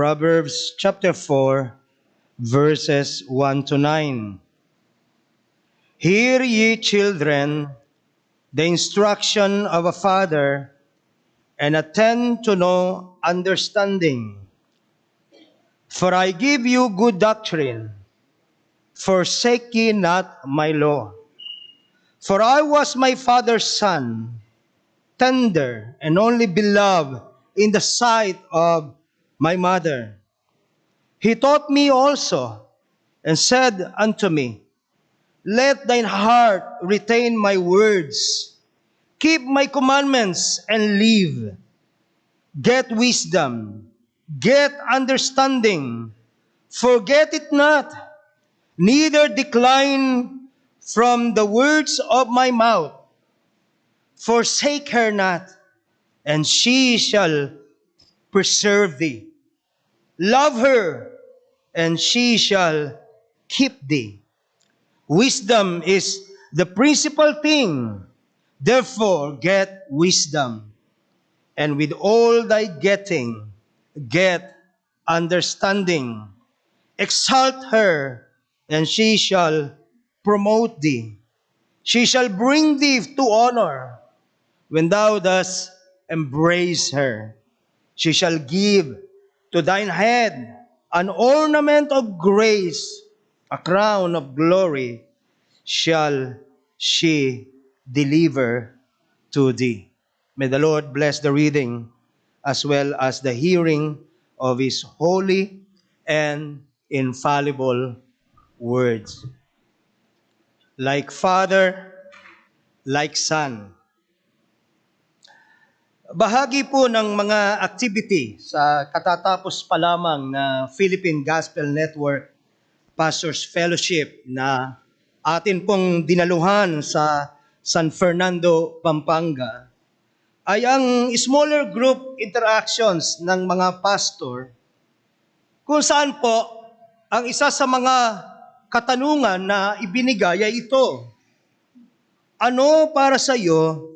Proverbs chapter 4, verses 1 to 9. Hear ye children, the instruction of a father, and attend to know understanding. For I give you good doctrine, forsake ye not my law. For I was my father's son, tender and only beloved in the sight of my mother. He taught me also, and said unto me, Let thine heart retain my words, keep my commandments, and live. Get wisdom, get understanding, forget it not, neither decline from the words of my mouth. Forsake her not, and she shall preserve thee. Love her, and she shall keep thee. Wisdom is the principal thing. Therefore, get wisdom. And with all thy getting, get understanding. Exalt her, and she shall promote thee. She shall bring thee to honor when thou dost embrace her. She shall give to thine head an ornament of grace, a crown of glory shall she deliver to thee. May the Lord bless the reading as well as the hearing of His holy and infallible words. Like Father, like Son. Bahagi po ng mga activity sa katatapos pa lamang na Philippine Gospel Network Pastors Fellowship na atin pong dinaluhan sa San Fernando, Pampanga, ay ang smaller group interactions ng mga pastor kung saan po ang isa sa mga katanungan na ibinigay ay ito: ano para sa iyo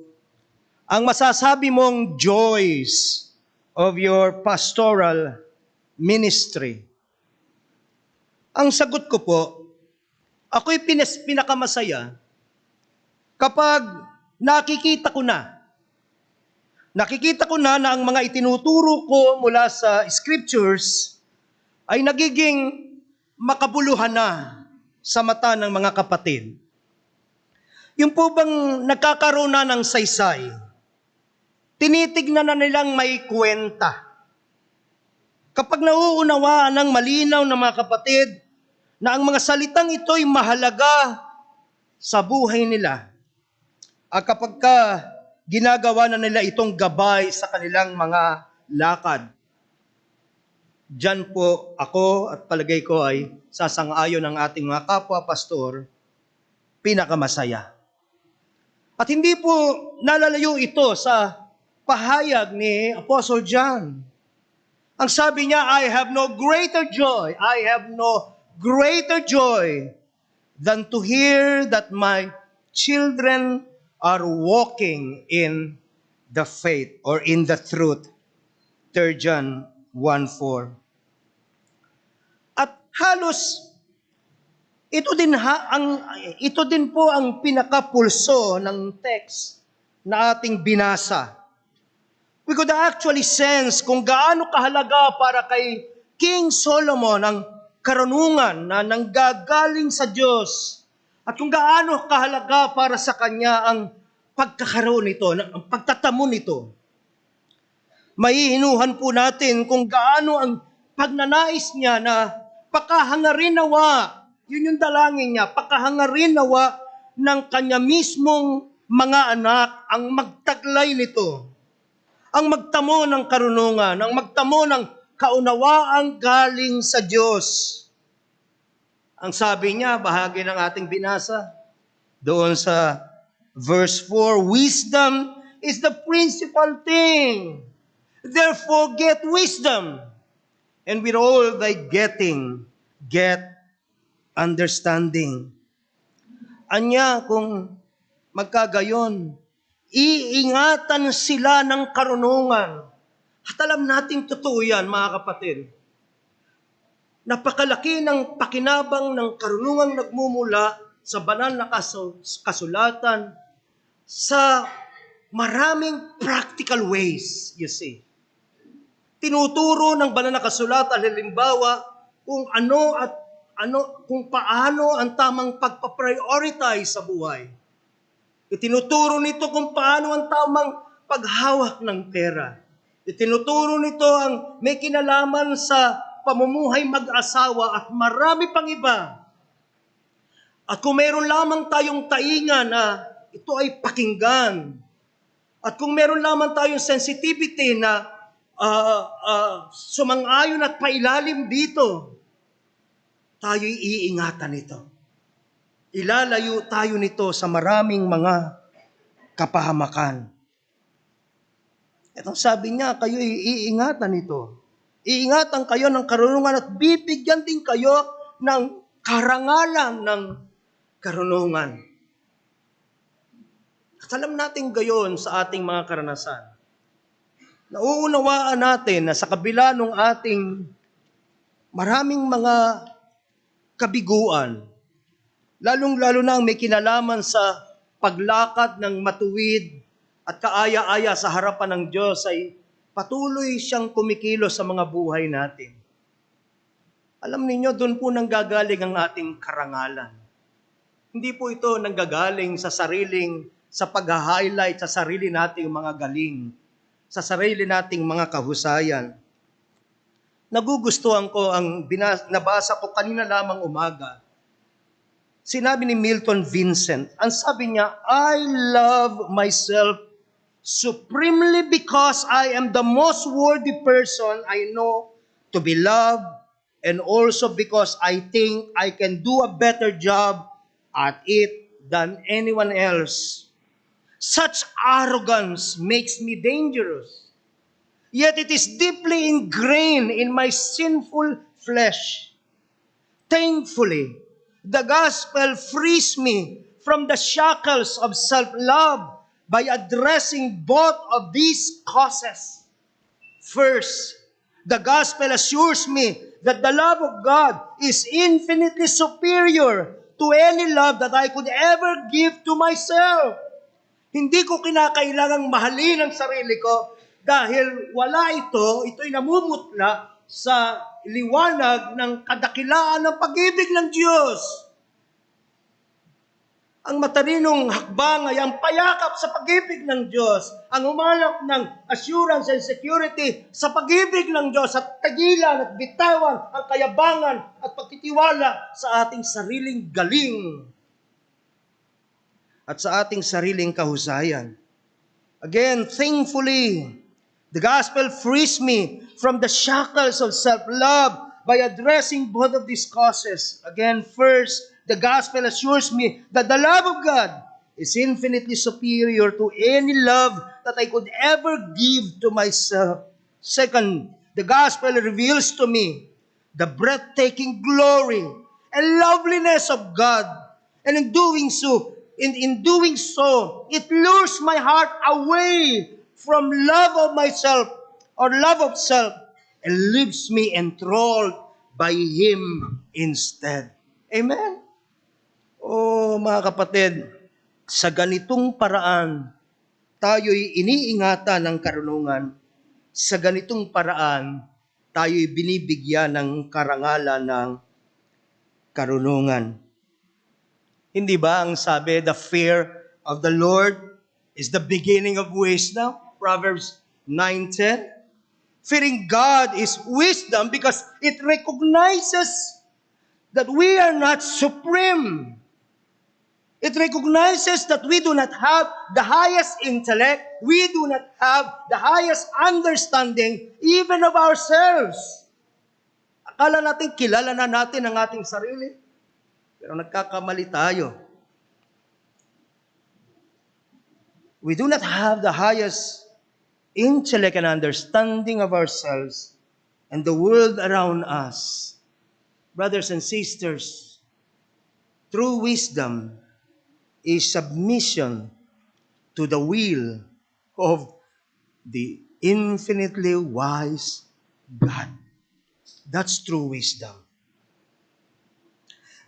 ang masasabi mong joys of your pastoral ministry? Ang sagot ko po, ako'y pinakamasaya kapag nakikita ko na ang mga itinuturo ko mula sa scriptures ay nagiging makabuluhan na sa mata ng mga kapatid. Yung po bang nagkakaroon na ng saysay, tinitignan na nilang may kwenta. Kapag nauunawaan ng malinaw ng mga kapatid na ang mga salitang ito'y mahalaga sa buhay nila, at kapag ginagawa na nila itong gabay sa kanilang mga lakad, diyan po ako at palagay ko ay sasang-ayon ng ating mga kapwa-pastor, pinakamasaya. At hindi po nalalayo ito sa pahayag ni Apostle John. Ang sabi niya, I have no greater joy than to hear that my children are walking in the faith or in the truth. 3 John 1:4. At halos ito din po ang pinakapulso ng text na ating binasa. We could actually sense kung gaano kahalaga para kay King Solomon ang karunungan na nanggagaling sa Diyos, at kung gaano kahalaga para sa kanya ang pagkakaroon nito, ang pagtatamo nito. Maihinuhan po natin kung gaano ang pagnanais niya na pakahangarin nawa, yun yung dalangin niya, pakahangarin nawa ng kanya mismong mga anak ang magtaglay nito. Ang magtamo ng karunungan, ang magtamo ng kaunawaang galing sa Diyos. Ang sabi niya, bahagi ng ating binasa, doon sa verse 4, wisdom is the principal thing. Therefore, get wisdom. And with all thy getting, get understanding. Anya, kung magkagayon, iingatan sila ng karunungan. At alam nating totoo yan, mga kapatid. Napakalaki ng pakinabang ng karunungang nagmumula sa banal na kasulatan sa maraming practical ways, you see. Tinuturo ng banal na kasulatan, halimbawa, kung kung paano ang tamang pagpa-prioritize sa buhay. Itinuturo nito kung paano ang tamang paghawak ng pera. Itinuturo nito ang may kinalaman sa pamumuhay mag-asawa at marami pang iba. At kung meron lamang tayong tainga na ito ay pakinggan, at kung meron lamang tayong sensitivity na sumang-ayon at pailalim dito, tayo'y iingatan ito. Ilalayo tayo nito sa maraming mga kapahamakan. Itong sabi niya, kayo'y iingatan ito. Iingatan kayo ng karunungan at bibigyan din kayo ng karangalan ng karunungan. At alam natin gayon sa ating mga karanasan. Nauunawaan natin na sa kabila ng ating maraming mga kabiguan, lalong-lalo na ang may kinalaman sa paglakad ng matuwid at kaaya-aya sa harapan ng Diyos, ay patuloy siyang kumikilos sa mga buhay natin. Alam ninyo, doon po nanggagaling ang ating karangalan. Hindi po ito nanggagaling sa pag-highlight sa sarili nating mga galing, sa sarili nating mga kahusayan. Nagugustuhan ko ang nabasa ko kanina lamang umaga. Sinabi ni Milton Vincent, ang sabi niya, I love myself supremely because I am the most worthy person I know to be loved, and also because I think I can do a better job at it than anyone else. Such arrogance makes me dangerous. Yet it is deeply ingrained in my sinful flesh. Thankfully, the gospel frees me from the shackles of self-love by addressing both of these causes. First, the gospel assures me that the love of God is infinitely superior to any love that I could ever give to myself. Hindi ko kinakailangang mahalin ang sarili ko dahil ito'y namumutla sa liwanag ng kadakilaan ng pag-ibig ng Diyos. Ang matalinong hakbang ay ang payakap sa pag-ibig ng Diyos, ang humanap ng assurance and security sa pag-ibig ng Diyos at tagilan at bitawan ang kayabangan at pagtitiwala sa ating sariling galing at sa ating sariling kahusayan. Again, thankfully, the gospel frees me from the shackles of self-love by addressing both of these causes. Again, first, the gospel assures me that the love of God is infinitely superior to any love that I could ever give to myself. Second, the gospel reveals to me the breathtaking glory and loveliness of God. And in doing so, it lures my heart away from love of myself or love of self and leaves me enthralled by Him instead. Amen? Oh, mga kapatid, sa ganitong paraan, tayo'y iniingatan ng karunungan. Sa ganitong paraan, tayo'y binibigyan ng karangalan ng karunungan. Hindi ba ang sabi, the fear of the Lord is the beginning of wisdom? Proverbs 9:10. Fearing God is wisdom because it recognizes that we are not supreme. It recognizes that we do not have the highest intellect, we do not have the highest understanding even of ourselves. Akala natin kilala na natin ang ating sarili, pero nagkakamali tayo. We do not have the highest intellect and understanding of ourselves and the world around us. Brothers and sisters, true wisdom is submission to the will of the infinitely wise God. That's true wisdom.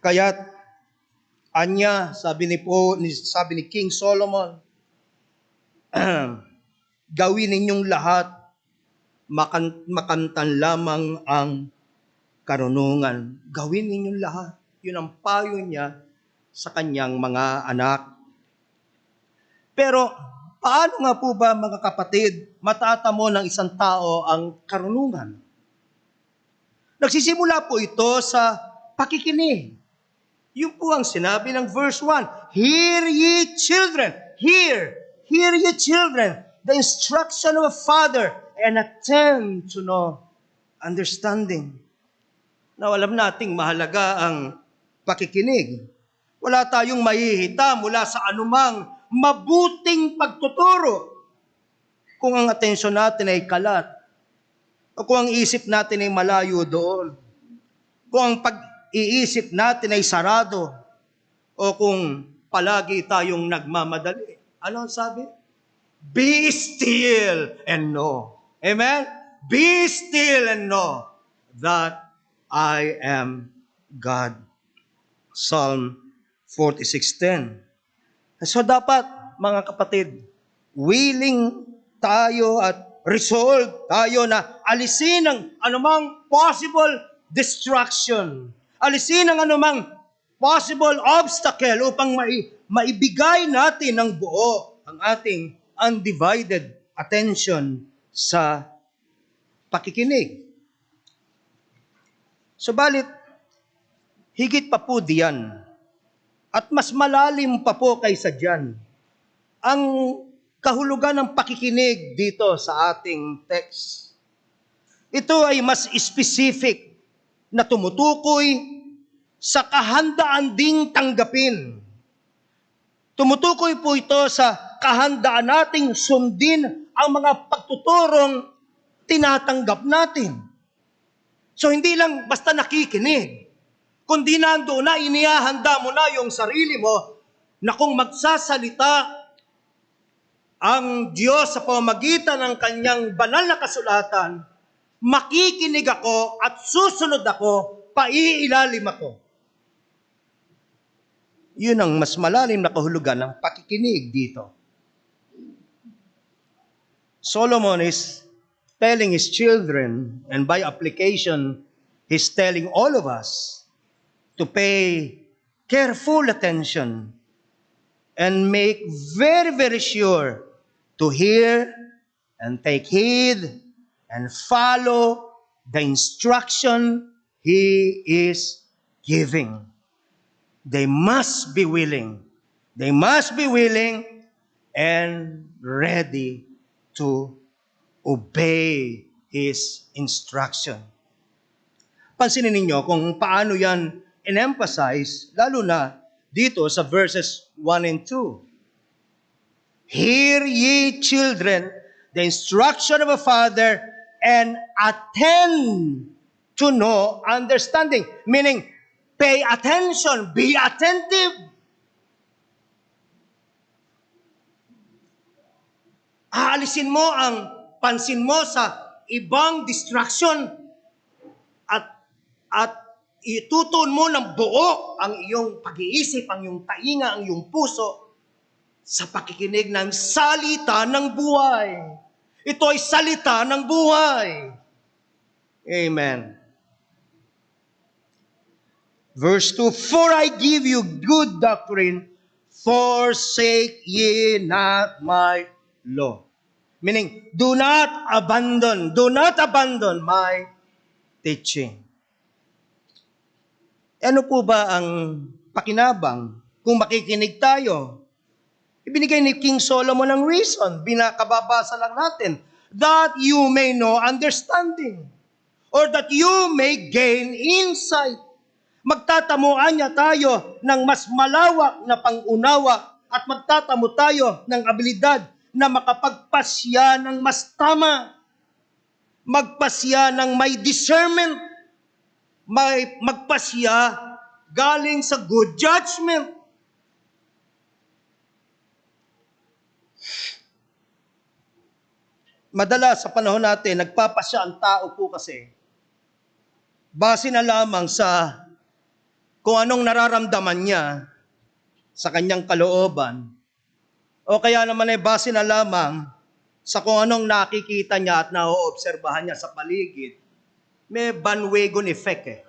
Kaya't anya, sabi ni King Solomon, gawin ninyong lahat, makantan lamang ang karunungan. Gawin ninyong lahat. Yun ang payo niya sa kanyang mga anak. Pero paano nga po ba, mga kapatid, matatamo ng isang tao ang karunungan? Nagsisimula po ito sa pakikinig. Yun po ang sinabi ng verse 1. Hear ye children, hear ye children, the instruction of a father, and attend to know understanding. Now, alam nating mahalaga ang pakikinig. Wala tayong mahihita mula sa anumang mabuting pagtuturo kung ang atensyon natin ay kalat, o kung ang isip natin ay malayo doon, kung ang pag-iisip natin ay sarado, o kung palagi tayong nagmamadali. Ano ang sabi? Be still and know. Amen? Be still and know that I am God. Psalm 46:10. So dapat, mga kapatid, willing tayo at resolve tayo na alisin ang anumang possible distraction. Alisin ang anumang possible obstacle upang maibigay natin ng buo ang ating undivided attention sa pakikinig. Subalit, higit pa po diyan, at mas malalim pa po kaysa diyan, ang kahulugan ng pakikinig dito sa ating text. Ito ay mas specific na tumutukoy sa kahandaan ding tanggapin. Tumutukoy po ito sa kahandaan nating sundin ang mga pagtuturong tinatanggap natin. So hindi lang basta nakikinig, kundi nandoon na inihahanda mo na yung sarili mo na kung magsasalita ang Diyos sa pamamagitan ng kanyang banal na kasulatan, makikinig ako at susunod ako, paiilalim ako. Yun ang mas malalim na kahulugan ng pakikinig dito. Solomon is telling his children, and by application, he's telling all of us to pay careful attention and make very, very sure to hear and take heed and follow the instruction he is giving. They must be willing. They must be willing and ready to obey his instruction. Pansinin ninyo kung paano yan in-emphasize, lalo na dito sa verses 1 and 2. Hear ye children, the instruction of a father, and attend to know understanding. Meaning, pay attention, be attentive. Aalisin mo ang pansin mo sa ibang distraction at itutuon mo ng buo ang iyong pag-iisip, ang iyong tainga, ang iyong puso sa pakikinig ng salita ng buhay. Ito ay salita ng buhay. Amen. Verse 2, for I give you good doctrine, forsake ye not my law. Meaning, do not abandon my teaching. Ano po ba ang pakinabang kung makikinig tayo? Ibinigay ni King Solomon ang reason, binakababasa lang natin, that you may know understanding, or that you may gain insight. Magtatamuan niya tayo ng mas malawak na pangunawa at magtatamo tayo ng abilidad na makapagpasya ng mas tama, magpasya ng may discernment, magpasya galing sa good judgment. Madalas sa panahon natin, nagpapasya ang tao po kasi base na lamang sa kung anong nararamdaman niya sa kanyang kalooban, o kaya naman ay base na lamang sa kung anong nakikita niya at naoobserbahan niya sa paligid, may bandwagon effect eh.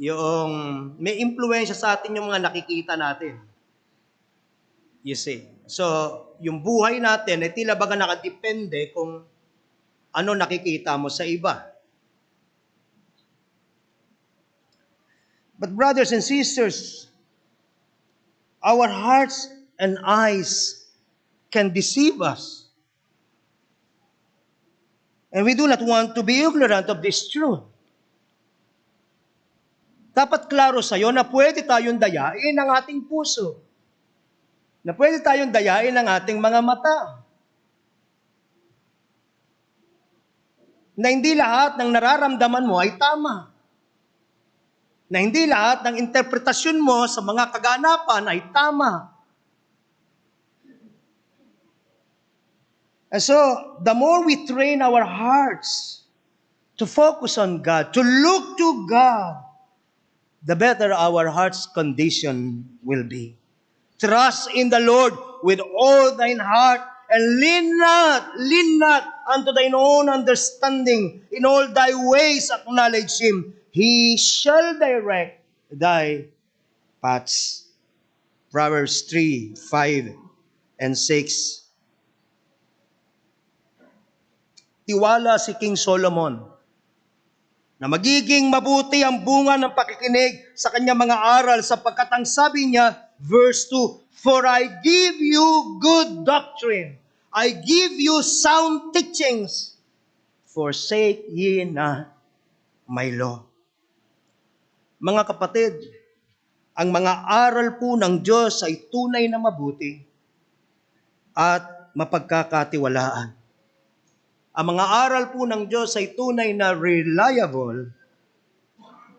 Yung may impluwensya sa atin yung mga nakikita natin. You see. So, yung buhay natin ay tila baga nakadepende kung ano nakikita mo sa iba. But brothers and sisters, our hearts and eyes can deceive us. And we do not want to be ignorant of this truth. Dapat klaro sa'yo na pwede tayong dayain ang ating puso. Na pwede tayong dayain ang ating mga mata. Na hindi lahat ng nararamdaman mo ay tama. Na hindi lahat ng interpretasyon mo sa mga kaganapan ay tama. And so, the more we train our hearts to focus on God, to look to God, the better our heart's condition will be. Trust in the Lord with all thine heart, and lean not unto thine own understanding. In all thy ways acknowledge Him. He shall direct thy paths. Proverbs 3, 5, and 6. Tiwala si King Solomon na magiging mabuti ang bunga ng pakikinig sa kanyang mga aral sapagkat ang sabi niya, verse 2, for I give you good doctrine. I give you sound teachings. Forsake ye not my law. Mga kapatid, ang mga aral po ng Diyos ay tunay na mabuti at mapagkakatiwalaan. Ang mga aral po ng Diyos ay tunay na reliable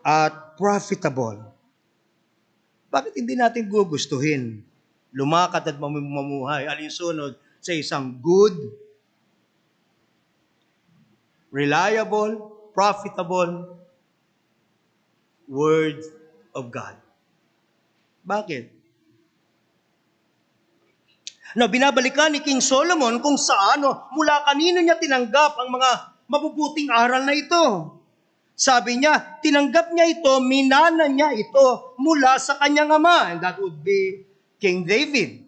at profitable. Bakit hindi natin gugustuhin lumakad at mamuhay alinsunod sa isang good, reliable, profitable Word of God? Bakit? Na binabalikan ni King Solomon kung saan mula kanino niya tinanggap ang mga mabubuting aral na ito. Sabi niya, tinanggap niya ito, minana niya ito mula sa kanyang ama. And that would be King David.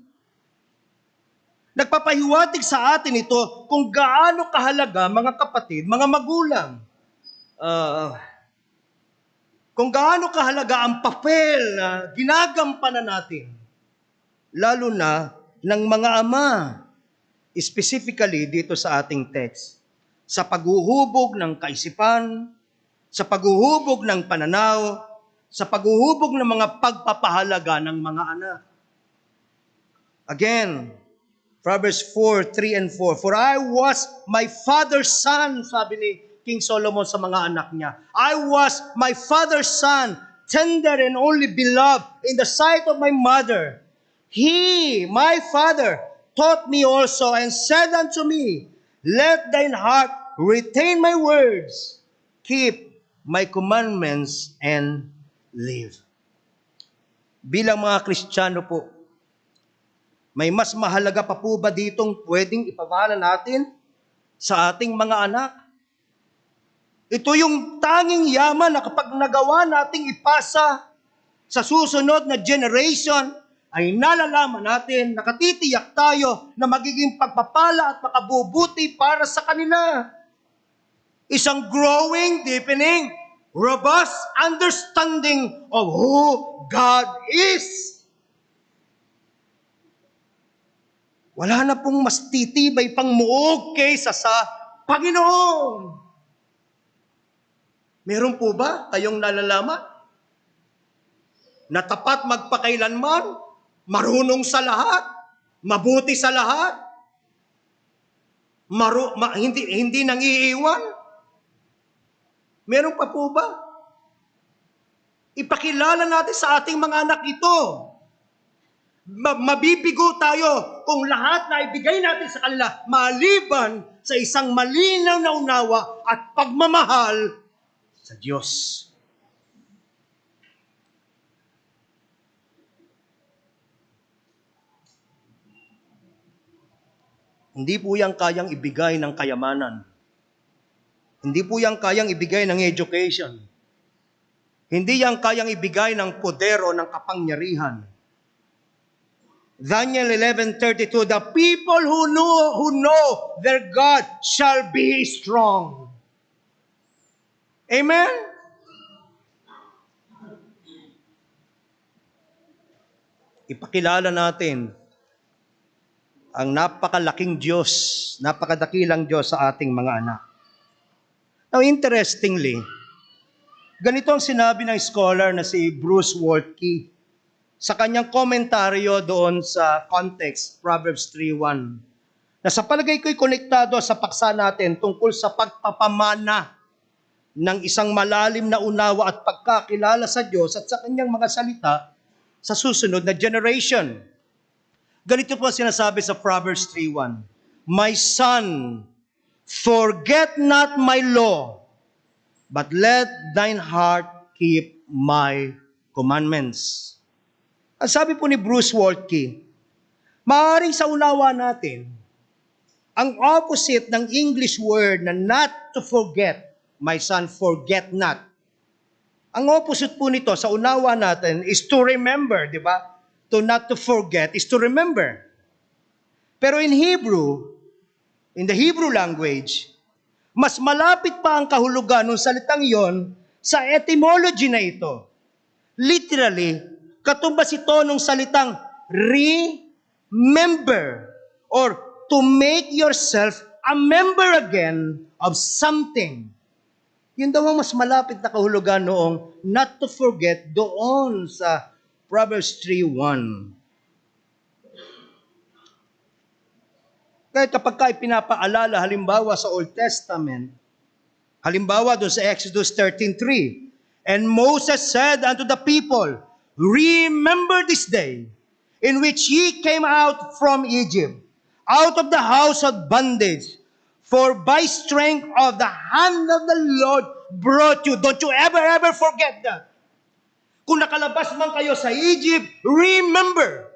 Nagpapahiwatig sa atin ito kung gaano kahalaga, mga kapatid, mga magulang. Kung gaano kahalaga ang papel na ginagampanan natin. Lalo na ng mga ama, specifically dito sa ating text, sa paghuhubog ng kaisipan, sa paghuhubog ng pananaw, sa paghuhubog ng mga pagpapahalaga ng mga anak. Again, Proverbs 4, 3 and 4, for I was my father's son, sabi ni King Solomon sa mga anak niya. I was my father's son, tender and only beloved in the sight of my mother. He, my father, taught me also and said unto me, let thine heart retain my words, keep my commandments, and live. Bilang mga Kristiyano po, may mas mahalaga pa po ba ditong pwedeng ipamana natin sa ating mga anak? Ito yung tanging yaman na kapag nagawa nating ipasa sa susunod na generation, ay nalalaman natin, nakatitiyak tayo na magiging pagpapala at makabubuti para sa kanila. Isang growing, deepening, robust understanding of who God is. Wala na pong mas titibay pang muog kaysa sa Panginoon. Meron po ba kayong nalalaman? Na tapat magpakailanman, marunong sa lahat, mabuti sa lahat, hindi nangiiwan? Meron pa po ba? Ipakilala natin sa ating mga anak ito. Mabibigo tayo kung lahat na ibigay natin sa kanila maliban sa isang malinaw na unawa at pagmamahal sa Diyos. Hindi po yan kayang ibigay ng kayamanan. Hindi po yan kayang ibigay ng education. Hindi yan kayang ibigay ng poder o ng kapangyarihan. Daniel 11:32, the people who know their God shall be strong. Amen? Ipakilala natin ang napakalaking Diyos, napakadakilang Diyos sa ating mga anak. Now, interestingly, ganito ang sinabi ng scholar na si Bruce Waltke sa kanyang komentaryo doon sa context, Proverbs 3:1, na sa palagay ko'y konektado sa paksa natin tungkol sa pagpapamana ng isang malalim na unawa at pagkakilala sa Diyos at sa kanyang mga salita sa susunod na generation. Ganito po sinasabi sa Proverbs 3:1, my son, forget not my law, but let thine heart keep my commandments. Ang sabi po ni Bruce Waltke, maaaring sa unawa natin, ang opposite ng English word na not to forget, my son, forget not. Ang opposite po nito sa unawa natin is to remember, di ba? To not to forget is to remember. Pero in Hebrew, in the Hebrew language, mas malapit pa ang kahulugan ng salitang yon sa etymology na ito. Literally, katumbas ito ng salitang remember or to make yourself a member again of something. Yun daw ang mas malapit na kahulugan noong not to forget doon sa Proverbs 3:1. Kaya kapag ka pinapaalala, halimbawa sa Old Testament, halimbawa doon sa Exodus 13:3, and Moses said unto the people, remember this day in which ye came out from Egypt, out of the house of bondage, for by strength of the hand of the Lord brought you. Don't you ever forget that. Kung nakalabas man kayo sa Egypt, remember,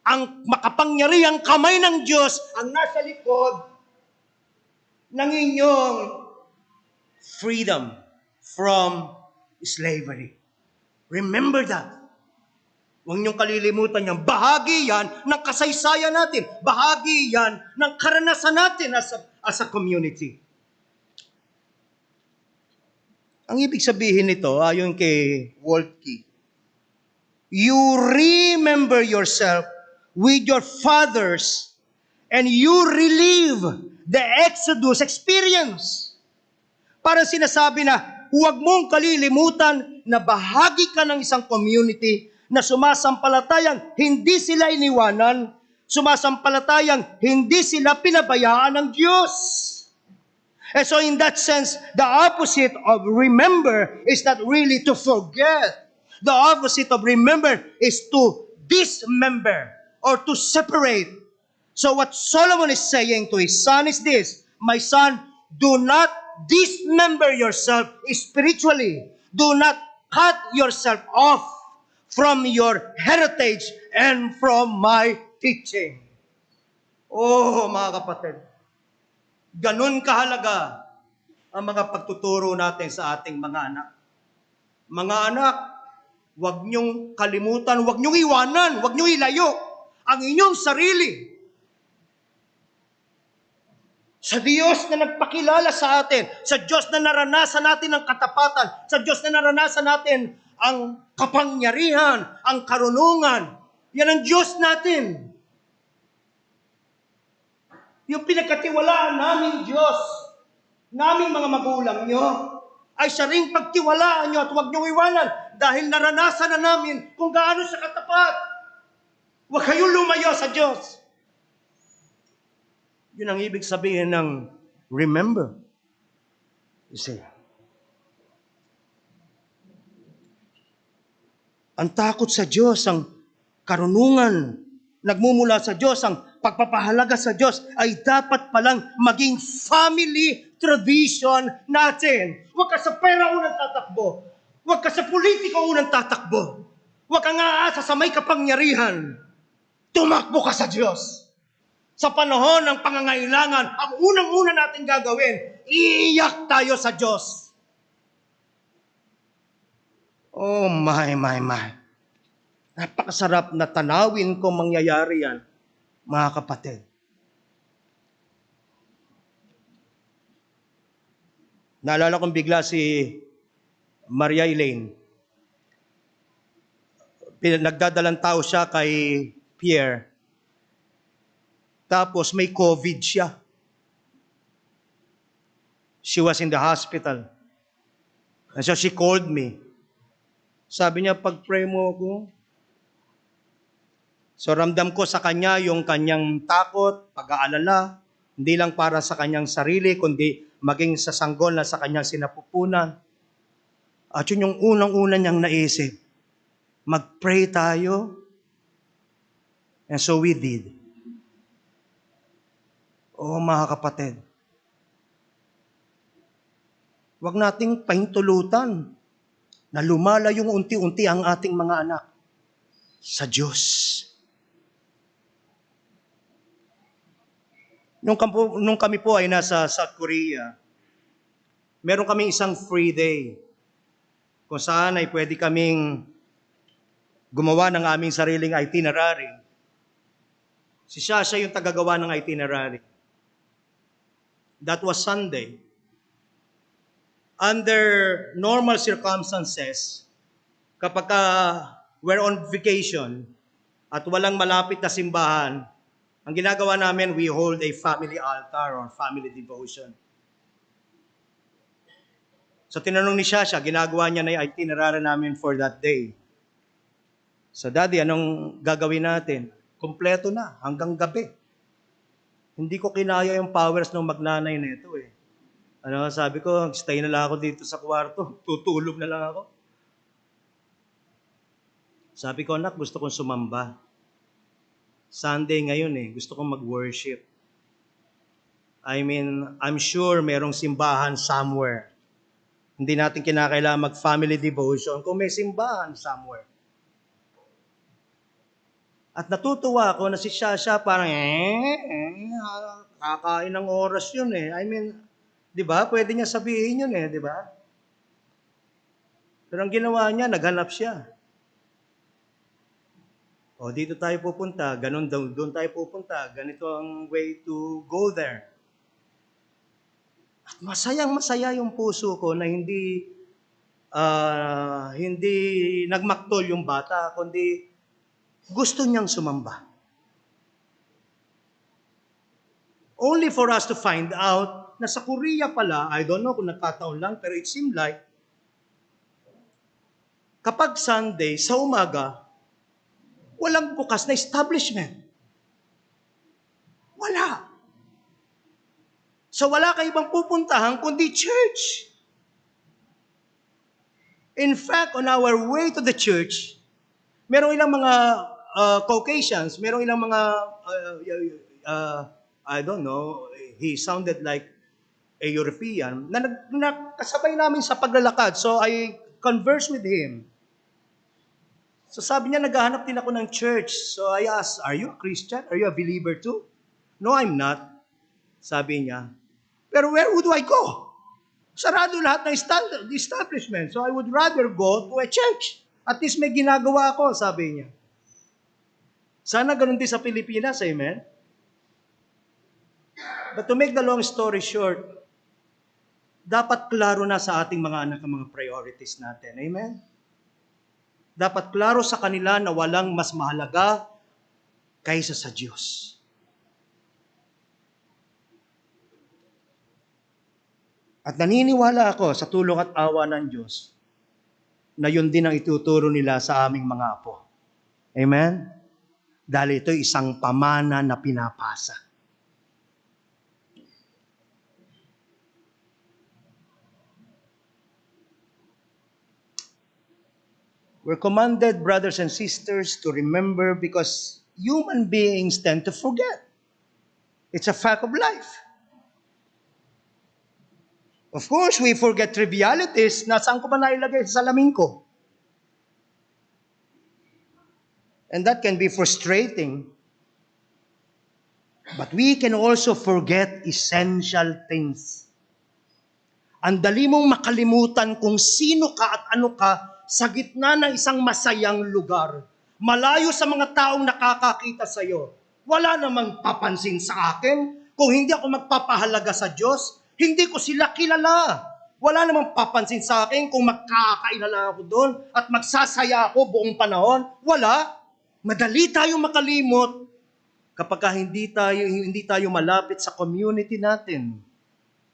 ang makapangyarihang kamay ng Diyos ang nasa likod ng inyong freedom from slavery. Remember that. Huwag niyong kalilimutan yan. Bahagi yan ng kasaysayan natin. Bahagi yan ng karanasan natin as a community. Ang ibig sabihin nito, ayon kay Waltke, you remember yourself with your fathers and you relive the Exodus experience. Parang sinasabi na, huwag mong kalilimutan na bahagi ka ng isang community na sumasampalatayang hindi sila iniwanan, sumasampalatayang hindi sila pinabayaan ng Diyos. And so in that sense, the opposite of remember is not really to forget. The opposite of remember is to dismember or to separate. So what Solomon is saying to his son is this, my son, do not dismember yourself spiritually. Do not cut yourself off from your heritage and from my teaching. Oh, mga kapatid, ganun kahalaga ang mga pagtuturo natin sa ating mga anak. Mga anak, huwag niyong kalimutan, huwag niyong iwanan, huwag niyong ilayo ang inyong sarili sa Diyos na nagpakilala sa atin, sa Diyos na naranasan natin ang katapatan, sa Diyos na naranasan natin ang kapangyarihan, ang karunungan. Yan ang Diyos natin. Yung pinagkatiwalaan naming Diyos, naming mga magulang nyo, ay siya ring pagtiwalaan nyo at huwag nyo iwanan dahil naranasan na namin kung gaano siya katapat. Huwag kayong lumayo sa Diyos. Yun ang ibig sabihin ng remember. You see, ang takot sa Diyos, ang karunungan, nagmumula sa Diyos, ang pagpapahalaga sa Diyos ay dapat palang maging family tradition natin. Huwag ka sa pera unang tatakbo. Huwag ka sa politiko unang tatakbo. Huwag kang aasa sa may kapangyarihan. Tumakbo ka sa Diyos. Sa panahon ng pangangailangan, ang unang-una natin gagawin, iiyak tayo sa Diyos. Oh my. Napakasarap na tanawin kung mangyayari yan, mga kapatid. Naalala kong bigla si Maria Elaine. Nagdadalang tao siya kay Pierre. Tapos may COVID siya. She was in the hospital. And so she called me. Sabi niya, pag-pray mo ako. So ramdam ko sa kanya yung kanyang takot, pag-aalala, hindi lang para sa kanyang sarili, kundi maging sa sanggol na sa kanyang sinapupunan. At yun yung unang-una niyang naisip. Mag-pray tayo. And so we did. Oh, mga kapatid. Huwag nating pahintulutan na lumalayo unti-unti ang ating mga anak sa Diyos. Nung kami po ay nasa South Korea, meron kaming isang free day kung saan ay pwede kaming gumawa ng aming sariling itinerary. Si Shasha yung tagagawa ng itinerary. That was Sunday. Under normal circumstances, kapag we're on vacation at walang malapit na simbahan, ang ginagawa namin, we hold a family altar or family devotion. So tinanong ni Shasha, ginagawa niya na yung itinerary namin for that day. So Daddy, anong gagawin natin? Kompleto na, hanggang gabi. Hindi ko kinaya yung powers ng magnanay nito eh. Sabi ko, stay na lang ako dito sa kwarto. Tutulog na lang ako. Sabi ko, anak, gusto kong sumamba. Sunday ngayon eh, gusto kong mag-worship. I'm sure merong simbahan somewhere. Hindi natin kinakailangan mag-family devotion kung may simbahan somewhere. At natutuwa ako na si Shasha parang, kakain ng oras yun eh. Di ba? Pwede niya sabihin yun eh, di ba? Pero ang ginawa niya, naghanap siya. O, dito tayo pupunta, ganun doon tayo pupunta, ganito ang way to go there. At masayang-masaya yung puso ko na hindi nagmaktol yung bata, kundi gusto niyang sumamba. Only for us to find out na sa Korea pala, I don't know kung nagkataon lang, pero it seemed like, kapag Sunday, sa umaga, walang bukas na establishment. Wala. So wala kayo ibang pupuntahan kundi church. In fact, on our way to the church, merong ilang mga Caucasians, merong ilang mga, I don't know, he sounded like a European, na kasabay namin sa paglalakad. So I conversed with him. So sabi niya, naghahanap din ako ng church. So I asked, are you a Christian? Are you a believer too? No, I'm not. Sabi niya. Pero where would I go? Sarado lahat ng establishment. So I would rather go to a church. At least may ginagawa ako, sabi niya. Sana ganun din sa Pilipinas, amen? But to make the long story short, dapat klaro na sa ating mga anak ang mga priorities natin. Amen? Dapat klaro sa kanila na walang mas mahalaga kaysa sa Diyos. At naniniwala ako sa tulong at awa ng Diyos na yun din ang ituturo nila sa aming mga apo. Amen? Dahil ito isang pamana na pinapasa. We're commanded, brothers and sisters, to remember because human beings tend to forget. It's a fact of life. Of course, we forget trivialities. Nasaan ko ba nailagay sa salamin ko? And that can be frustrating. But we can also forget essential things. Ang dali mong makalimutan kung sino ka at ano ka sa gitna ng isang masayang lugar. Malayo sa mga taong nakakakita sa iyo. Wala namang papansin sa akin kung hindi ako magpapahalaga sa Diyos. Hindi ko sila kilala. Wala namang papansin sa akin kung magkakailala ako doon at magsasaya ako buong panahon. Wala. Madali tayong makalimot kapag hindi tayo malapit sa community natin.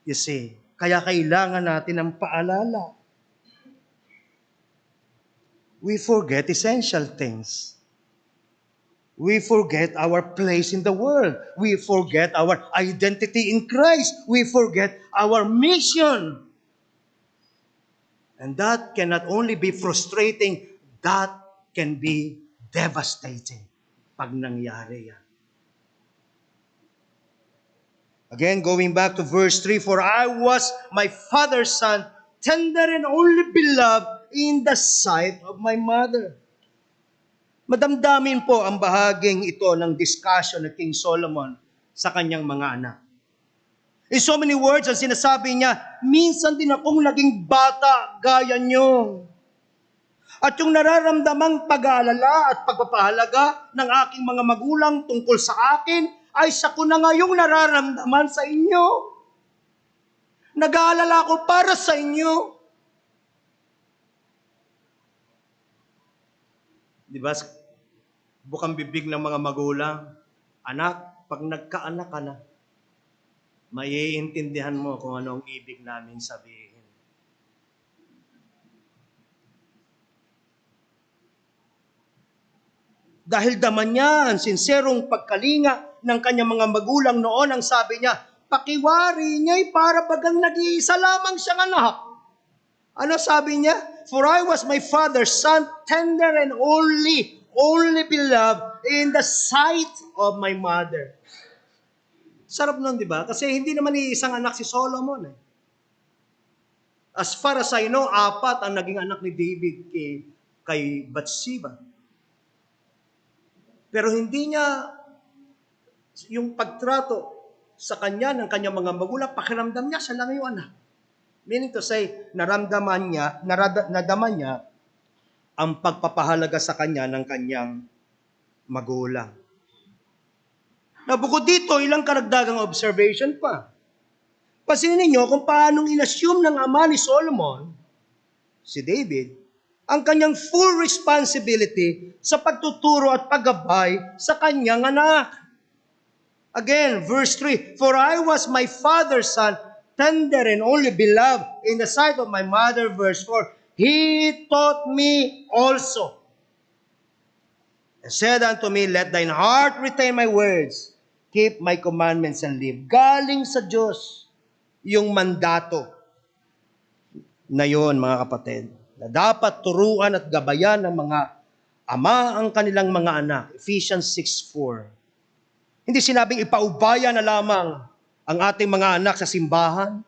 You see, kaya kailangan natin ng paalala. We forget essential things. We forget our place in the world. We forget our identity in Christ. We forget our mission. And that cannot only be frustrating, that can be devastating pag nangyari yan. Again, going back to verse 3, for I was my father's son, tender and only beloved in the sight of my mother. Madamdamin po ang bahaging ito ng discussion ng King Solomon sa kanyang mga anak. In so many words, ang sinasabi niya, minsan din akong naging bata gaya niyo. At yung nararamdamang pag-aalala at pagpapahalaga ng aking mga magulang tungkol sa akin, ay sa ko na ngayong nararamdaman sa inyo. Nag-aalala ko para sa inyo. Di ba? Bukang bibig ng mga magulang, anak, pag nagkaanak ka na, maiintindihan mo kung ano ang ibig namin sabihin. Dahil daman niya ang sinserong pagkalinga ng kanyang mga magulang noon, ang sabi niya, pakiwari niya'y para bagang nag-iisa lamang siyang anak. Ano sabi niya? For I was my father's son, tender and only beloved in the sight of my mother. Sarap nun, di ba? Kasi hindi naman iisang anak si Solomon. As far as I know, 4 ang naging anak ni David kay Bathsheba. Pero hindi niya yung pagtrato sa kanya ng kanyang mga magulang, pakiramdam niya, siya lang yung anak. Meaning to say, nadama niya ang pagpapahalaga sa kanya ng kanyang magulang. Na bukod dito, ilang karagdagang observation pa. Pasinin niyo kung paanong inassume ng ama ni Solomon, si David, ang kanyang full responsibility sa pagtuturo at paggabay sa kanyang anak. Again, verse 3, for I was my father's son, tender and only beloved in the sight of my mother. Verse 4, he taught me also, and said unto me, let thine heart retain my words, keep my commandments and live. Galing sa Diyos yung mandato na yon, mga kapatid, na dapat turuan at gabayan ng mga ama ang kanilang mga anak. Ephesians 6:4. Hindi sinabing ipaubaya na lamang ang ating mga anak sa simbahan.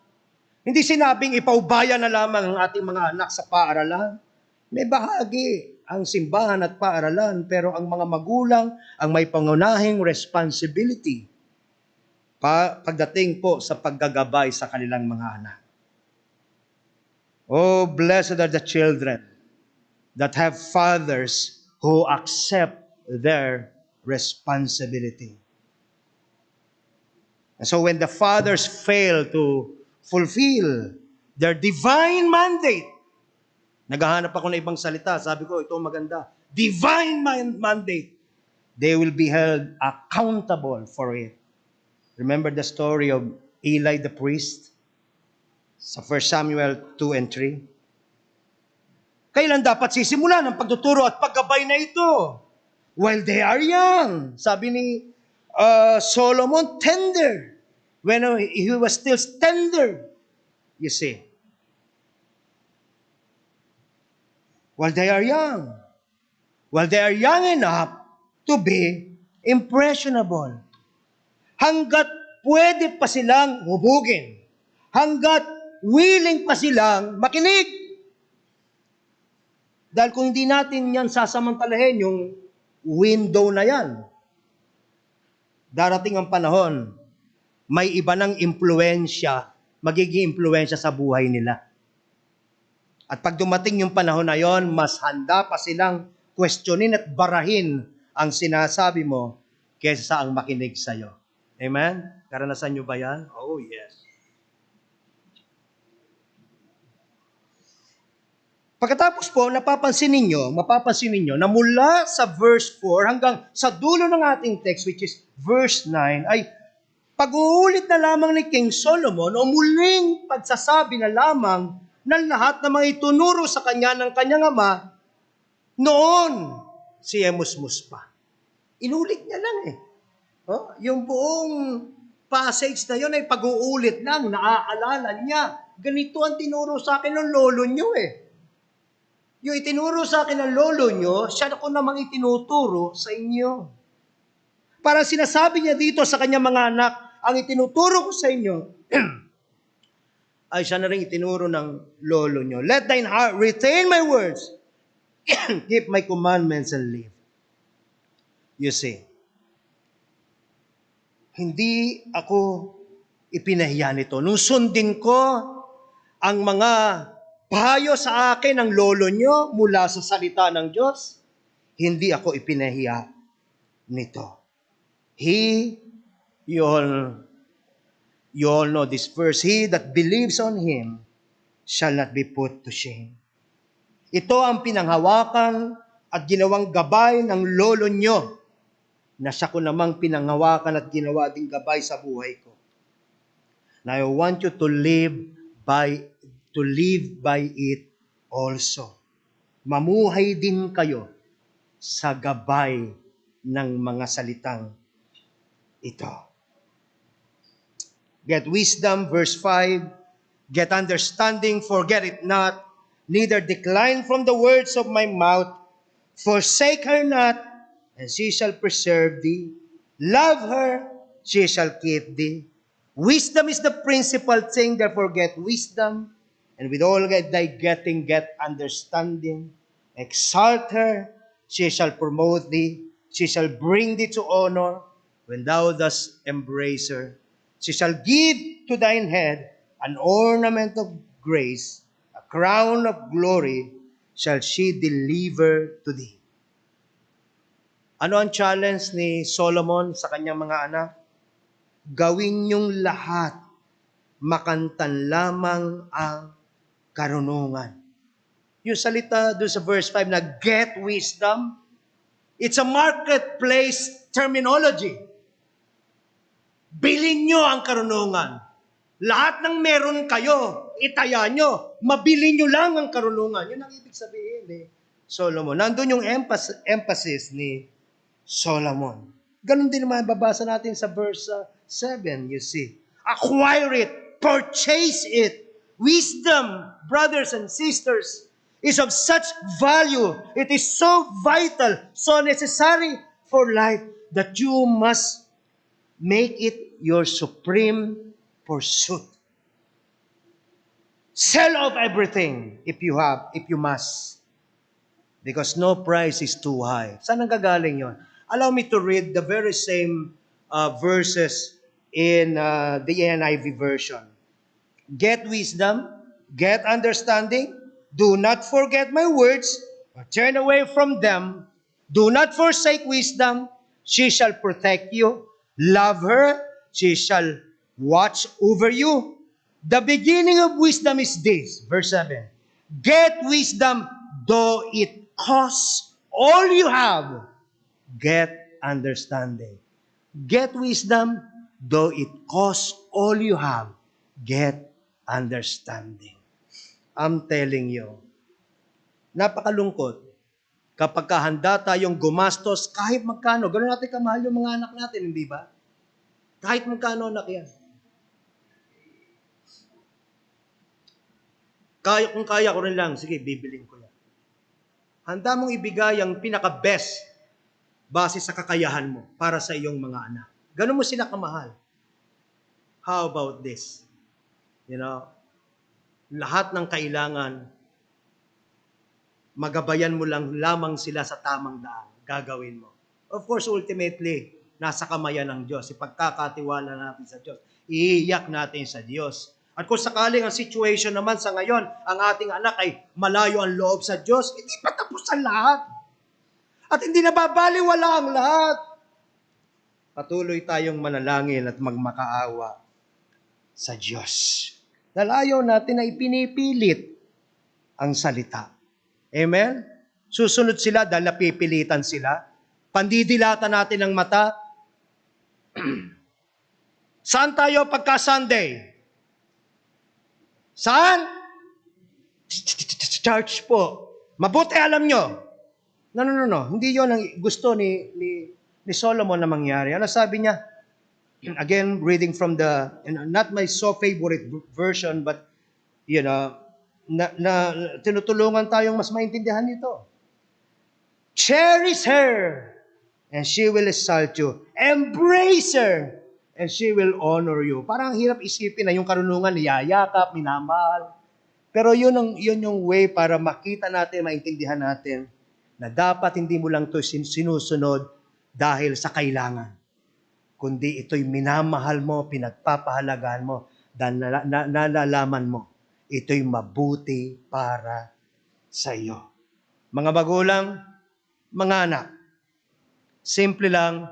Hindi sinabing ipaubaya na lamang ang ating mga anak sa paaralan. May bahagi ang simbahan at paaralan, pero ang mga magulang ang may pangunahing responsibility pagdating po sa paggagabay sa kanilang mga anak. Oh, blessed are the children that have fathers who accept their responsibility. And so when the fathers fail to fulfill their divine mandate, naghahanap ako ng ibang salita, sabi ko, ito maganda, divine mandate, they will be held accountable for it. Remember the story of Eli the priest? Sa 1 Samuel 2 and 3. Kailan dapat sisimulan ang pagtuturo at paggabay na ito? While they are young. Sabi ni Solomon, tender. When he was still tender. You see. While they are young. While they are young enough to be impressionable. Hanggat pwede pa silang hubugin. Hanggat willing pa silang makinig. Dahil kung hindi natin yan sasamantalahin, yung window na yan, Darating ang panahon, may iba ng impluensya, magiging impluensya sa buhay nila. At pag dumating yung panahon na yon, mas handa pa silang questionin at barahin ang sinasabi mo kaysa sa ang makinig sa'yo. Amen? Karanasan nyo ba yan? Oh, yes. Pagkatapos po, mapapansin ninyo na mula sa verse 4 hanggang sa dulo ng ating text, which is verse 9, ay pag-uulit na lamang ni King Solomon o muling pagsasabi na lamang ng lahat na mga itunuro sa kanya ng kanyang ama noon si Emusmus pa. Inulit niya lang eh. Yung buong passage na yun ay pag-uulit lang, naaalala niya. Ganito ang tinuro sa akin ng lolo niyo eh. Yung itinuro sa akin ng lolo nyo, siya ko namang itinuturo sa inyo. Parang sinasabi niya dito sa kanyang mga anak, ang itinuturo ko sa inyo, ay siya na rin itinuro ng lolo nyo. Let thine heart retain my words, keep my commandments and live. You see, hindi ako ipinahiya nito. Nung sundin ko ang mga payo sa akin ng lolo nyo mula sa salita ng Diyos, hindi ako ipinahiya nito. You all know this verse, he that believes on him shall not be put to shame. Ito ang pinanghawakan at ginawang gabay ng lolo nyo, na siya ko namang pinanghawakan at ginawa ding gabay sa buhay ko. Now I want you to live by it also. Mamuhay din kayo sa gabay ng mga salitang ito. Get wisdom, verse 5. Get understanding, forget it not. Neither decline from the words of my mouth. Forsake her not, and she shall preserve thee. Love her, she shall keep thee. Wisdom is the principal thing, therefore get wisdom. And with all thy getting, get understanding. Exalt her, she shall promote thee. She shall bring thee to honor when thou dost embrace her. She shall give to thine head an ornament of grace, a crown of glory shall she deliver to thee. Ano ang challenge ni Solomon sa kanyang mga anak? Gawin niyong lahat, makantan lamang ang karunungan. Yung salita doon sa verse 5 na get wisdom, it's a marketplace terminology. Bilhin nyo ang karunungan. Lahat ng meron kayo, itaya nyo. Mabili nyo lang ang karunungan. Yun ang ibig sabihin ni Solomon. Nandun yung emphasis ni Solomon. Ganun din naman babasa natin sa verse 7, you see. Acquire it, purchase it. Wisdom, brothers and sisters, is of such value. It is so vital, so necessary for life that you must make it your supreme pursuit. Sell off everything if you must. Because no price is too high. Saan ang gagaling yon? Allow me to read the very same verses in the NIV version. Get wisdom, get understanding, do not forget my words, or turn away from them. Do not forsake wisdom, she shall protect you. Love her, she shall watch over you. The beginning of wisdom is this, verse 7. Get wisdom, though it costs all you have. Get understanding. Get wisdom, though it costs all you have. Get understanding. I'm telling you, napakalungkot kapag handa tayong gumastos kahit magkano. Gano'n natin kamahal yung mga anak natin, hindi ba? Kahit magkano anak yan. Kung kaya ko rin lang, sige, bibiling ko yan. Handa mong ibigay ang pinaka-best base sa kakayahan mo para sa iyong mga anak. Gano'n mo sila kamahal. How about this? Lahat ng kailangan, magabayan mo lang lamang sila sa tamang daan. Gagawin mo. Of course, ultimately, nasa kamayan ng Diyos. Ipagkakatiwala natin sa Diyos. Iiyak natin sa Diyos. At kung sakaling ang situation naman sa ngayon, ang ating anak ay malayo ang loob sa Diyos, hindi pa tapos ang lahat. At hindi nababaliwala ang lahat. Patuloy tayong manalangin at magmakaawa sa Diyos. Dahil ayaw natin na ipinipilit ang salita. Amen? Susunod sila dahil napipilitan sila. Pandidilatan natin ang mata. Saan tayo pagka-Sunday? Saan? Church po. Mabuti alam nyo. No. Hindi yon ang gusto ni Solomon na mangyari. Ano sabi niya? Again, reading from the, not my so favorite version, but, tinutulungan tayong mas maintindihan nito. Cherish her, and she will exalt you. Embrace her, and she will honor you. Parang hirap isipin na yung karunungan, niyayakap, minamahal. Pero yun yung way para makita natin, maintindihan natin, na dapat hindi mo lang ito sinusunod dahil sa kailangan, kundi ito'y minamahal mo, pinagpapahalagaan mo, dahil nalalaman mo, ito'y mabuti para sa iyo. Mga magulang, mga anak, simple lang,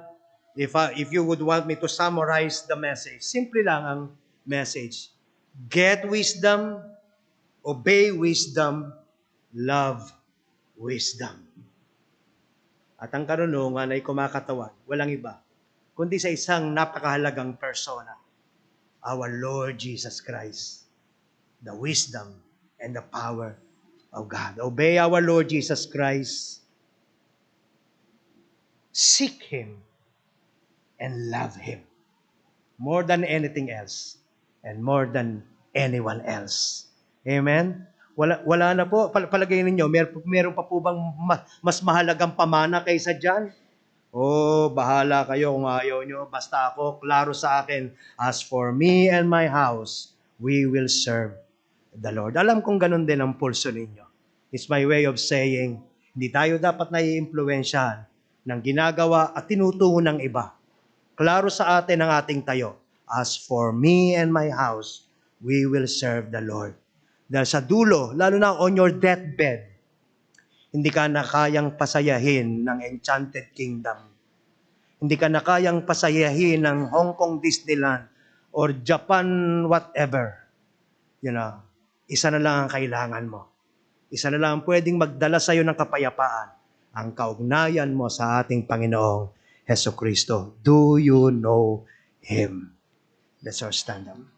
if you would want me to summarize the message, simple lang ang message. Get wisdom, obey wisdom, love wisdom. At ang karunungan ay kumakatawan, walang iba, kundi sa isang napakahalagang persona, our Lord Jesus Christ, the wisdom and the power of God. Obey our Lord Jesus Christ. Seek Him and love Him more than anything else and more than anyone else. Amen? Wala na po. Palagay ninyo, meron pa po bang mas mahalagang pamana kaysa dyan? Bahala kayo kung ayaw nyo. Basta ako, klaro sa akin. As for me and my house, we will serve the Lord. Alam kong ganun din ang pulso ninyo. It's my way of saying, hindi tayo dapat nai-impluwensyahan ng ginagawa at tinutungo ng iba. Klaro sa atin ang ating tayo. As for me and my house, we will serve the Lord. Dahil sa dulo, lalo na on your deathbed, hindi ka na kayang pasayahin ng Enchanted Kingdom. Hindi ka na kayang pasayahin ng Hong Kong Disneyland or Japan whatever. Isa na lang ang kailangan mo. Isa na lang ang pwedeng magdala sa iyo ng kapayapaan. Ang kaugnayan mo sa ating Panginoong Hesukristo. Do you know Him? Let's all stand up.